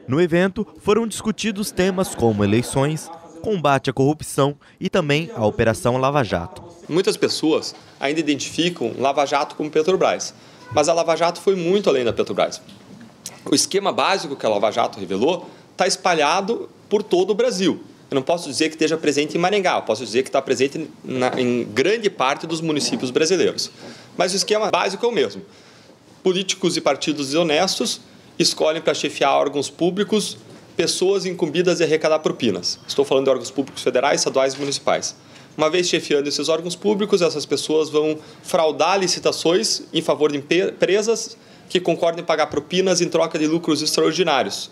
No evento, foram discutidos temas como eleições, combate à corrupção e também a Operação Lava Jato. Muitas pessoas ainda identificam Lava Jato como Petrobras, mas a Lava Jato foi muito além da Petrobras. O esquema básico que a Lava Jato revelou está espalhado por todo o Brasil. Eu não posso dizer que esteja presente em Maringá, eu posso dizer que está presente em grande parte dos municípios brasileiros. Mas o esquema básico é o mesmo. Políticos e partidos desonestos escolhem para chefiar órgãos públicos pessoas incumbidas de arrecadar propinas. Estou falando de órgãos públicos federais, estaduais e municipais. Uma vez chefiando esses órgãos públicos, essas pessoas vão fraudar licitações em favor de empresas que concordem em pagar propinas em troca de lucros extraordinários.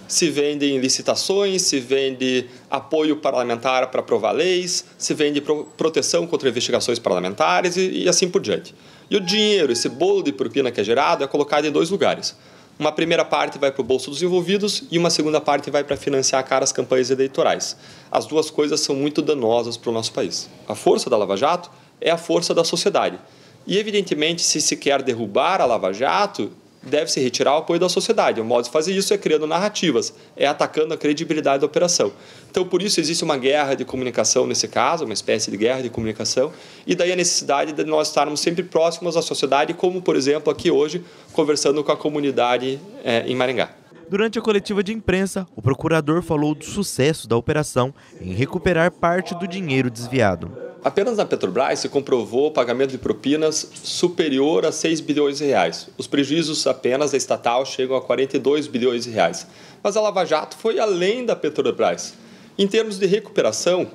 Se vendem licitações, se vende apoio parlamentar para aprovar leis, se vende proteção contra investigações parlamentares e assim por diante. E o dinheiro, esse bolo de propina que é gerado, é colocado em dois lugares. Uma primeira parte vai para o bolso dos envolvidos e uma segunda parte vai para financiar caras campanhas eleitorais. As duas coisas são muito danosas para o nosso país. A força da Lava Jato é a força da sociedade. E, evidentemente, se se quer derrubar a Lava Jato, deve-se retirar o apoio da sociedade. O modo de fazer isso é criando narrativas, é atacando a credibilidade da operação. Então, por isso, existe uma guerra de comunicação nesse caso, uma espécie de guerra de comunicação, e daí a necessidade de nós estarmos sempre próximos à sociedade, como, por exemplo, aqui hoje, conversando com a comunidade em Maringá. Durante a coletiva de imprensa, o procurador falou do sucesso da operação em recuperar parte do dinheiro desviado. Apenas na Petrobras se comprovou o pagamento de propinas superior a 6 bilhões de reais. Os prejuízos apenas da estatal chegam a 42 bilhões de reais. Mas a Lava Jato foi além da Petrobras. Em termos de recuperação,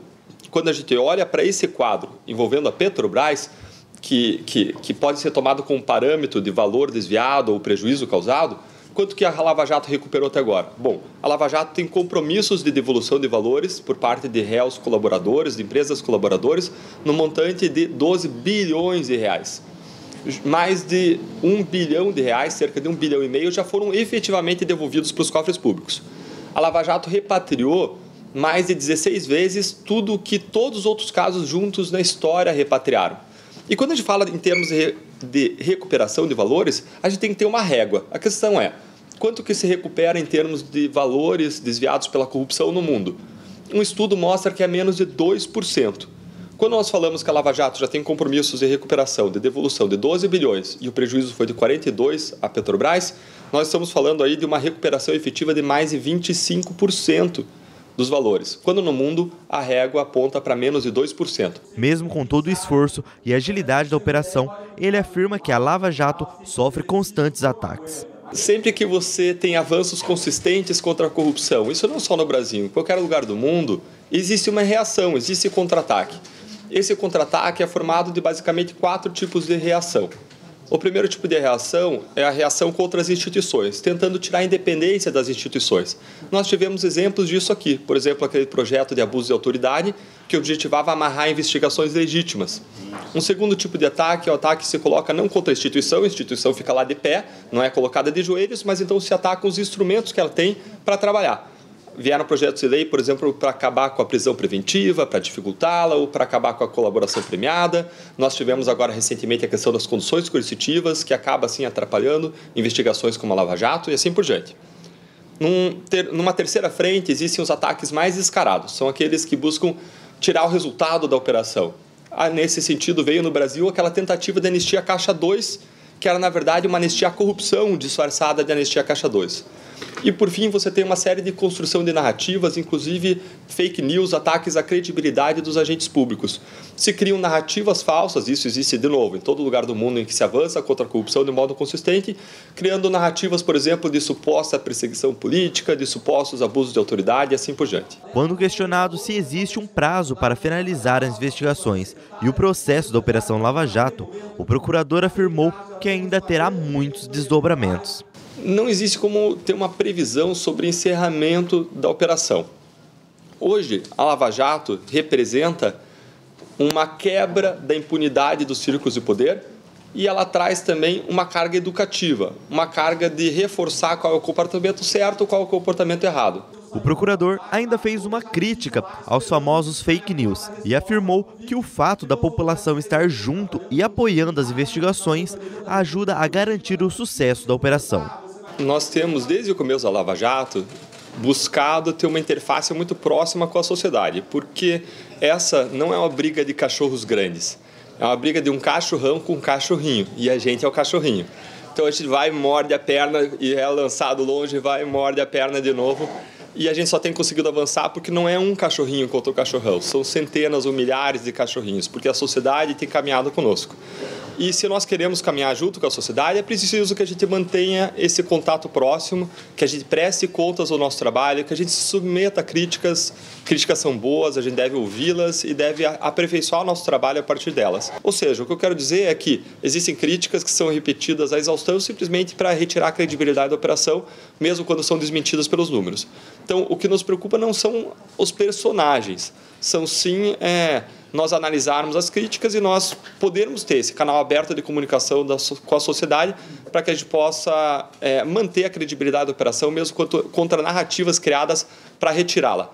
quando a gente olha para esse quadro envolvendo a Petrobras, que pode ser tomado como parâmetro de valor desviado ou prejuízo causado, quanto que a Lava Jato recuperou até agora? Bom, a Lava Jato tem compromissos de devolução de valores por parte de réus colaboradores, de empresas colaboradores, no montante de 12 bilhões de reais. Mais de 1 bilhão de reais, cerca de 1,5 bilhão, já foram efetivamente devolvidos para os cofres públicos. A Lava Jato repatriou mais de 16 vezes tudo que todos os outros casos juntos na história repatriaram. E quando a gente fala em termos de recuperação de valores, a gente tem que ter uma régua. A questão é, quanto que se recupera em termos de valores desviados pela corrupção no mundo? Um estudo mostra que é menos de 2%. Quando nós falamos que a Lava Jato já tem compromissos de recuperação, de devolução de 12 bilhões e o prejuízo foi de 42 à Petrobras, nós estamos falando aí de uma recuperação efetiva de mais de 25% dos valores, quando no mundo a régua aponta para menos de 2%. Mesmo com todo o esforço e agilidade da operação, ele afirma que a Lava Jato sofre constantes ataques. Sempre que você tem avanços consistentes contra a corrupção, isso não só no Brasil, em qualquer lugar do mundo, existe uma reação, existe contra-ataque. Esse contra-ataque é formado de basicamente 4 tipos de reação. O primeiro tipo de reação é a reação contra as instituições, tentando tirar a independência das instituições. Nós tivemos exemplos disso aqui, por exemplo, aquele projeto de abuso de autoridade que objetivava amarrar investigações legítimas. Um segundo tipo de ataque é o ataque que se coloca não contra a instituição fica lá de pé, não é colocada de joelhos, mas então se atacam os instrumentos que ela tem para trabalhar. Vieram projetos de lei, por exemplo, para acabar com a prisão preventiva, para dificultá-la ou para acabar com a colaboração premiada. Nós tivemos agora recentemente a questão das condições coercitivas, que acaba assim atrapalhando investigações como a Lava Jato e assim por diante. Numa terceira frente, existem os ataques mais descarados, são aqueles que buscam tirar o resultado da operação. Nesse sentido, veio no Brasil aquela tentativa de anistia Caixa 2, que era, na verdade, uma anistia à corrupção disfarçada de anistia Caixa 2. E, por fim, você tem uma série de construção de narrativas, inclusive fake news, ataques à credibilidade dos agentes públicos. Se criam narrativas falsas, isso existe de novo em todo lugar do mundo em que se avança contra a corrupção de modo consistente, criando narrativas, por exemplo, de suposta perseguição política, de supostos abusos de autoridade e assim por diante. Quando questionado se existe um prazo para finalizar as investigações e o processo da Operação Lava Jato, o procurador afirmou que ainda terá muitos desdobramentos. Não existe como ter uma previsão sobre encerramento da operação. Hoje, a Lava Jato representa uma quebra da impunidade dos círculos de poder e ela traz também uma carga educativa, uma carga de reforçar qual é o comportamento certo e qual é o comportamento errado. O procurador ainda fez uma crítica aos famosos fake news e afirmou que o fato da população estar junto e apoiando as investigações ajuda a garantir o sucesso da operação. Nós temos, desde o começo da Lava Jato, buscado ter uma interface muito próxima com a sociedade, porque essa não é uma briga de cachorros grandes, é uma briga de um cachorrão com um cachorrinho, e a gente é o cachorrinho. Então a gente vai, morde a perna e é lançado longe, vai, morde a perna de novo. E a gente só tem conseguido avançar porque não é um cachorrinho contra o cachorrão, são centenas ou milhares de cachorrinhos, porque a sociedade tem caminhado conosco. E se nós queremos caminhar junto com a sociedade, é preciso que a gente mantenha esse contato próximo, que a gente preste contas ao nosso trabalho, que a gente se submeta a críticas. Críticas são boas, a gente deve ouvi-las e deve aperfeiçoar o nosso trabalho a partir delas. Ou seja, o que eu quero dizer é que existem críticas que são repetidas à exaustão simplesmente para retirar a credibilidade da operação, mesmo quando são desmentidas pelos números. Então, o que nos preocupa não são os personagens, são sim nós analisarmos as críticas e nós podermos ter esse canal aberto de comunicação com a sociedade para que a gente possa manter a credibilidade da operação, mesmo contra narrativas criadas para retirá-la.